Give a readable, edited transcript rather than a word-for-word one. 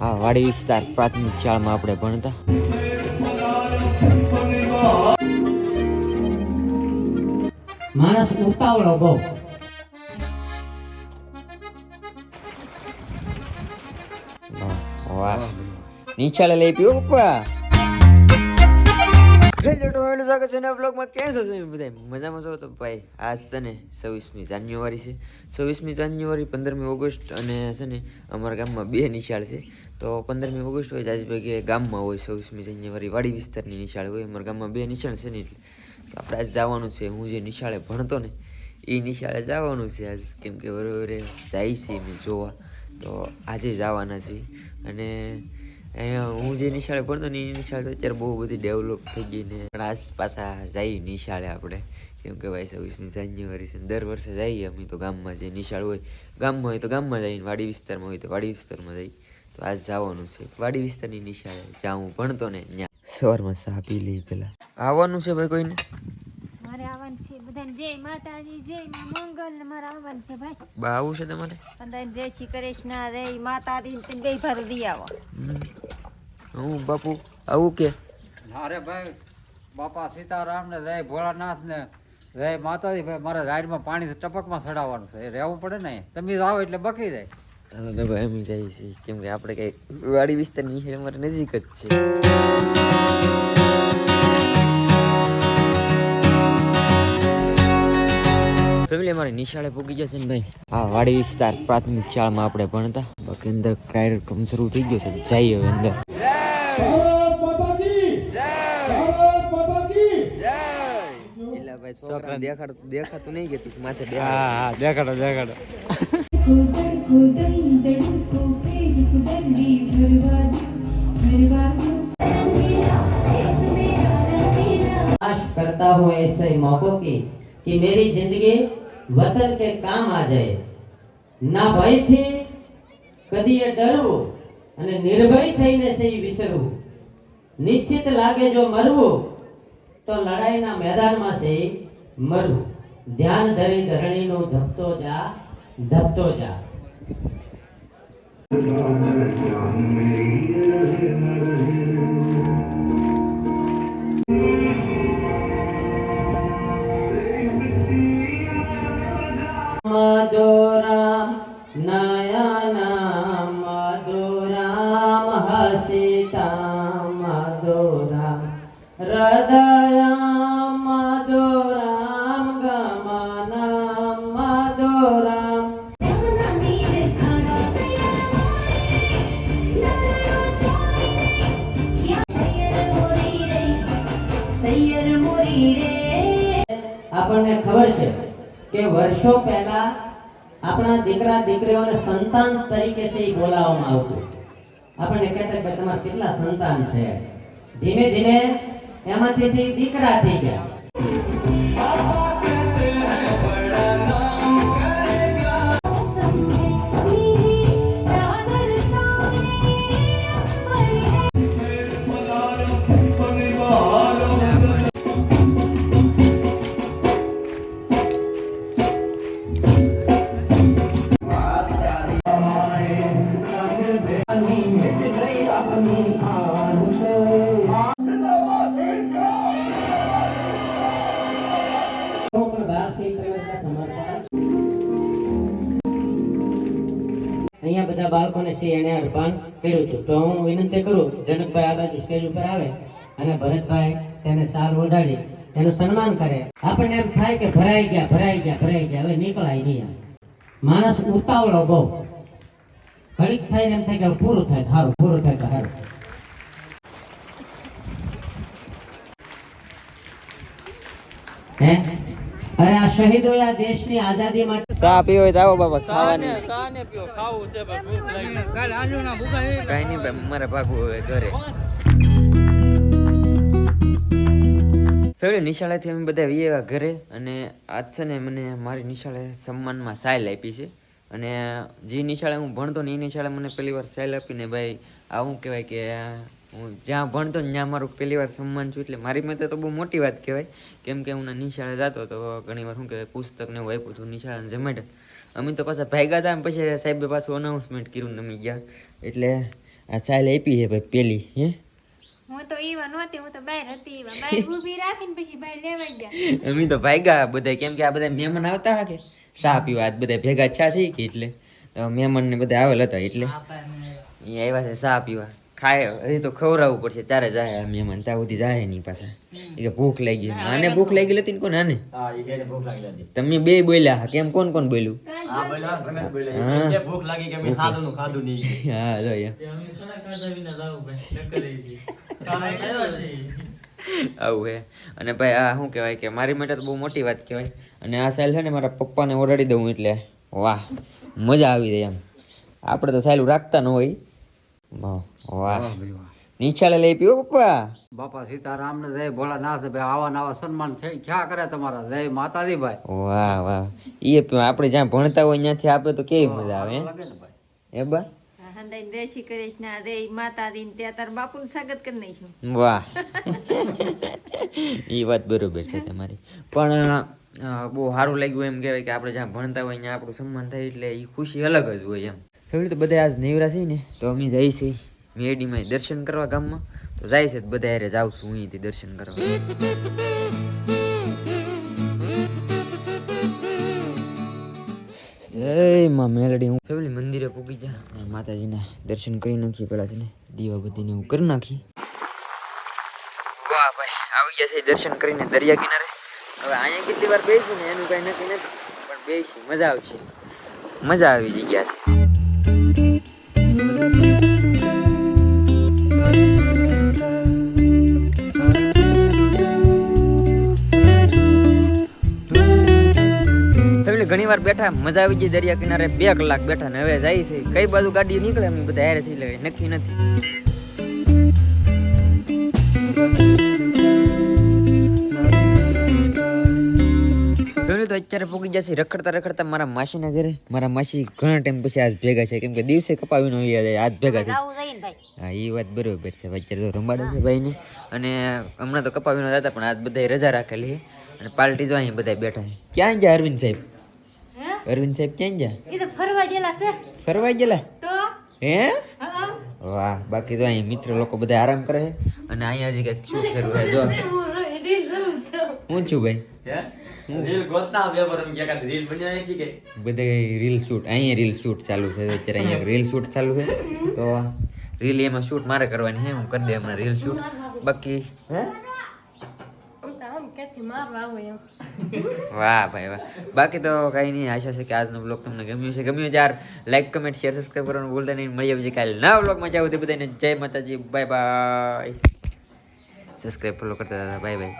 હા, વાડી વિસ્તાર પ્રાથમિક શાળામાં આપણે ભણતા. માણસ ઉતાવળો બહુ. વાહ, નિશાળે લઈ પીવો પપ્પા. સ્વાગત છે નવા બ્લોગમાં. કેમ છો તમે બધા? મજામાં છો? તો ભાઈ આજ છે ને 26મી જાન્યુઆરી છે. 26મી જાન્યુઆરી, 15મી ઓગસ્ટ અને છે ને અમારા ગામમાં બે નિશાળ છે. તો 15મી ઓગસ્ટ હોય આજ ભાઈ ગામમાં હોય, 26મી જાન્યુઆરી વાડી વિસ્તારની નિશાળ હોય. અમારા ગામમાં બે નિશાળ છે ને, એટલે તો આપણે આજ જવાનું છે. હું જે નિશાળે ભણતો ને એ નિશાળે જવાનું છે આજ, કેમ કે બરોબર જાય છે મેં જોવા. તો આજે જવાના છે. અને અહીંયા હું જે નિશાળે ભણતો ને એ નિશાળ તો અત્યારે બહુ બધી ડેવલપ થઈ ગઈ ને આસ પાછા જઈએ નિશાળે આપણે, કેમ કે ભાઈ 26મી જાન્યુઆરી છે. દર વર્ષે જઈએ અમે તો ગામમાં. જે નિશાળ હોય ગામમાં હોય તો ગામમાં જઈએ, વાડી વિસ્તારમાં હોય તો વાડી વિસ્તારમાં જઈએ. તો આજ જવાનું છે વાડી વિસ્તારની નિશાળે, જ્યાં હું ભણતો ને ત્યાં. સવારમાં ચા પી લઈ પેલા. આવવાનું છે ભાઈ કોઈને? મારે આવવાનું છે બધાને. જય માતાજી, જય માં મંગલ ને મારે આવવાનું છે ભાઈ. બા આવું છે તમારે? બધાને જય શ્રી કૃષ્ણ, જય માતાજી, તમે બે ભર દી આવો. હું બાપુ આવું કે? અરે ભાઈ, બાપા સીતારામ ને જય ભોળાનાથ ને જય માતાજી. ભાઈ મારા ઝાડમાં પાણી ટપકમાં ચડાવવાનું છે, રહેવું પડે ને. તમે આવો એટલે બકી જાય. હા તો ભાઈ અમે જઈએ છીએ, કેમ કે આપણે કઈ વાડી વિસ્તારની છે અમારે નજીક જ છે. ફેમિલી અમારી નિશાળે પૂગી જશે ને ભાઈ. હા, વાડી વિસ્તાર પ્રાથમિક શાળામાં આપણે ભણતા. બાકી અંદર કાર્યક્રમ શરૂ થઈ ગયો છે, જઈએ હવે અંદર. છોકરા દેખાતું નહીં કે તું માથે બે. હા, દેખાડો દેખાડો. करता हूँ ऐसे मौकों की कि मेरी जिंदगी वतन के काम आ जाए. ના ભયથી કદીએ ડરવું અને નિર્ભય થઈને સહી વિસરવું. નિશ્ચિત લાગે જો મરવું તો લડાઈના મેદાનમાં સહી મરવું. ધ્યાન ધરી ધરણીનું ધપતો જા, ધપતો જા. મધુરામ નયના મધુરામ હસિતા મધુરામ હૃદય મધુરામ ગમના મધુરામ. આપણને ખબર છે કે વર્ષો પહેલા આપણા દીકરા દીકરીઓને સંતાન તરીકે છે એ બોલાવવામાં આવતું. આપણને કહેતા કે તમારા કેટલા સંતાન છે. ધીમે ધીમે એમાંથી છે દીકરા થઈ ગયા. અહીંયા બધા બાળકોને છે એને અર્પણ કર્યું હતું. તો હું વિનંતી કરું જનકભાઈ આ બાજુ સ્ટેજ ઉપર આવે અને ભરતભાઈ તેને શાલ ઓઢાડી તેનું સન્માન કરે. આપણને એમ થાય કે ભરાઈ ગયા ભરાઈ ગયા ભરાઈ ગયા, હવે નીકળાય નહીં. માણસ ઉતાવળો બહુ. ઘડીક થાય એમ થાય કે પૂરું થાય સારું, પૂરું થાય તો સારું. હે અરે આ શહીદોએ આ દેશની આઝાદી માટે ચા પીવો હોય તો આવો બાબા, ખાવાની સાને પીઓ, ખાવું છે પણ ભૂખ લાગી. કઈ નહીં ભાઈ, મારે ભાગવું હવે ઘરે. ફેવડે નિશાળેથી અમે બધા વિયેવા ઘરે. અને આજ છે ને મને મારી નિશાળે સન્માનમાં સાયલ આપી છે. અને જે નિશાળે હું ભણતો ને એ નિશાળે મને પહેલી વાર સાયલ આપીને ભાઈ આ શું કહેવાય કે હું જ્યાં ભણતો ને ત્યાં મારું પહેલી વાર સન્માન છું, એટલે મારી માટે તો બહુ મોટી વાત કહેવાય. કેમ કે હું નિશાળે જતો તો ઘણી વાર શું કહેવાય પુસ્તક ને એવું આપ્યું હતું નિશાળાને જમાડે. અમે તો પાછા ભાગ્યા હતા, પછી સાહેબે પાછું અનાઉન્સમેન્ટ કર્યું ને અમે ગયા. એટલે આ સાલ આપી છે ભાઈ પેલી હે હું તો ઈવા નહોતી, હું તો બહાર હતી. ઈવા બહાર ઊભી રાખીને પછી બહાર લેવાઈ ગયા. અમે તો ભાગ્યા બધા, કેમ કે આ બધા મહેમાન આવતા હા કે ચા પીવા આજ બધા ભેગા ચા છે કે એટલે મહેમાન ને બધા આવેલ હતા એટલે એ આવ્યા છે ચા પીવા. ખાય હજી તો ખવડાવવું પડશે ત્યારે જાય આ મહેમાન, ત્યાં સુધી જાય નહીં પાછા. એ કે ભૂખ લાગી ગઈ, આને ભૂખ લાગી હતી ને કોને આને તમે બે બોલ્યા હા, કેમ કોણ કોણ બોલ્યું? હા જો એમ આવું હે. અને ભાઈ આ શું કહેવાય કે મારી માટે તો બહુ મોટી વાત કહેવાય. અને આ સાલ છે ને મારા પપ્પાને ઓરડી દઉં એટલે વાહ મજા આવી જાય એમ. આપણે તો સાયલું રાખતા ન હોય. વાહ નીચાલે લઈ પીવો પપ્પા. બાપા સીતારામ ને જય ભોળાનાથ ભાઈ આવા નવા સન્માન ક્યાં કરે તમારા જય માતાજી ભાઈ. વાહ વાહ એ આપણે જ્યાં ભણતા હોય ત્યાંથી આપે તો કેવી મજા આવે લાગે ને ભાઈ. હે બા હંદાઈ જય શ્રી કૃષ્ણ જય માતાજી ને ત્યાં તાર બાપુનું સ્વાગત કરી નાખ્યું. વાહ એ વાત બરોબર છે તમારી. પણ બહુ સારું લાગ્યું એમ કહેવાય કે આપણે જ્યાં ભણતા હોય ત્યાં આપણું સન્માન થાય એટલે એ ખુશી અલગ જ હોય એમ. એવી તો બધા આજ નેવરા છે ને તો અમે જઈએ છીએ મેડીમાં દર્શન કરવા ગામમાં. તો જાય છે બધા હારે જાઉં છું હું અહીંથી દર્શન કરવા. જય માં મેલડી. હું ફેમિલી મંદિરે પૂકી જા માતાજીના દર્શન કરી નાખીએ પેલા છે ને દીવા બધીને હું કરી નાખી. વાહ ભાઈ આવી ગયા છે દર્શન કરીને દરિયા કિનારે. હવે અહીંયા કેટલી વાર બેસી ને એનું કઈ નક્કી નથી, પણ બેસી મજા આવશે. મજા આવી જઈ ગયા છે. ઘણી વાર બેઠા મજા આવી ગઈ દરિયા કિનારે. 2 કલાક બેઠા ને હવે જાય છે કઈ બાજુ ગાડી નીકળે અમે બધા હારે છે એટલે નક્કી નથી. તો અત્યારે પૂકી જશે રખડતા રખડતા મારા માસીના ઘરે. મારા માસી ઘણા ટાઈમ પછી આજ ભેગા છે, કેમ કે દિવસે કપાવીને આવી જાય આજ ભેગા છે. હા એ વાત બરોબર છે. અત્યારે તો રંબાડે છે ભાઈને. અને હમણાં તો કપાવીને જતા પણ આજ બધા રજા રાખેલી છે અને પાર્ટી જો અહીંયા બધા બેઠા છે. ક્યાં ગયા અરવિંદ સાહેબ? અરવિંદ સાહેબ ક્યાં ગયા? એ તો ફરવા ગયેલા છે. ફરવા ગયેલા તો હે? વાહ. બાકી તો અહીંયા મિત્ર લોકો બધા આરામ કરે છે અને અહીંયા હજી કઈક શૂટ શરૂ છે. જો હું છું ભાઈ બધે રીલ શૂટ. અહીંયા રીલ શૂટ ચાલુ છે અત્યારે. અહીંયા રીલ શૂટ ચાલુ છે તો રીલ એમાં શૂટ મારે કરવાની છે. હું કરી દે હમણાં રીલ શૂટ. બાકી હે વાહ ભાઈ વાહ. બાકી તો કઈ નહીં. આશા છે કે આજનો બ્લોગ તમને ગમ્યું છે. ગમ્યું યાર લાઈક કમેન્ટ શેર સબસ્ક્રાઈબ કરવાનું ભૂલતા નહીં. મળી આવશે કાલે નવા બ્લોગમાં. જાવ તે બધાને જય માતાજી. Bye bye. સબસ્ક્રાઈબ ફોલો કરતા હતા. Bye bye.